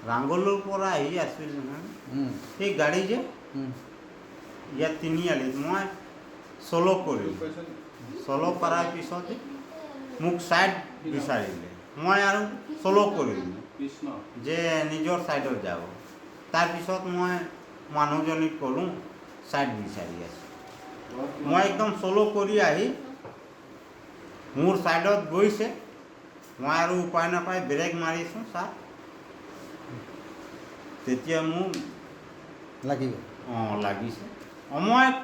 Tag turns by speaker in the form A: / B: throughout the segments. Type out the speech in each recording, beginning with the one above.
A: ৰাংগলৰ পৰা আহি আছিল নহয় সেই গাড়ী যে ইয়াত তিনিআলিত মই চলো কৰিলোঁ চলো কৰাৰ পিছত মোক ছাইড বিচাৰিলে মই আৰু চলো কৰিলোঁ যে নিজৰ ছাইডত যাব তাৰপিছত মই মানুহজনীক ক'লোঁ ছাইড বিচাৰি আছোঁ মই একদম চলো কৰি আহি মোৰ ছাইডত গৈছে মই আৰু উপায় নাপায় ব্ৰেক মাৰিছোঁ ছাৰ তেতিয়া মোক
B: লাগিব
A: লাগিছে সময়ত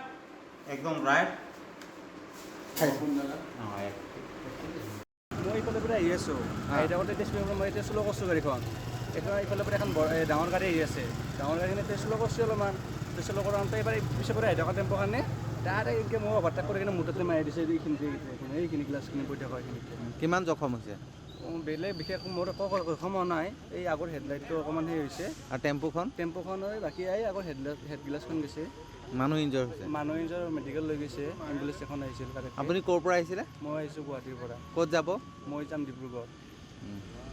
A: একদম ৰাইট
C: মই এইফালে পৰা আহি আছোঁ আহি থাকোঁতে মই এতিয়া শ্ল' কৰিছোঁ গাড়ীখন এখন এইফালে পৰা এখন ডাঙৰ গাড়ী আহি আছে ডাঙৰ গাড়ীখিনি এতিয়া শ্ল' কৰিছোঁ অলপমান শ্ল' কৰাওঁতে এইবাৰ পিছৰ পৰা আহি থকা টেম্পৰ কাৰণে তাত এনেকৈ মই অভাৰটেক কৰি কিনে মুঠতে মাৰি দিছে এইখিনি গ্লাছখিনি পৰি থকা এইখিনিতে
B: কিমান জখম হৈছে
C: বেলেগ বিশেষ মোৰ একো জখম হোৱা নাই এই আগৰ হেডলাইটটো অকণমান সেই হৈছে
B: আৰু টেম্পুখন
C: বাকী আগৰ হেড গ্লাছখন গৈছে
B: মানুহ ইনজৰ হৈছে
C: মানুহ ইনজৰ মেডিকেল লৈ গৈছে এম্বুলেঞ্চ এখন আহিছিল
B: আপুনি ক'ৰ পৰা আহিছিলে
C: মই আহিছোঁ গুৱাহাটীৰ পৰা
B: ক'ত যাব
C: মই যাম ডিব্ৰুগড়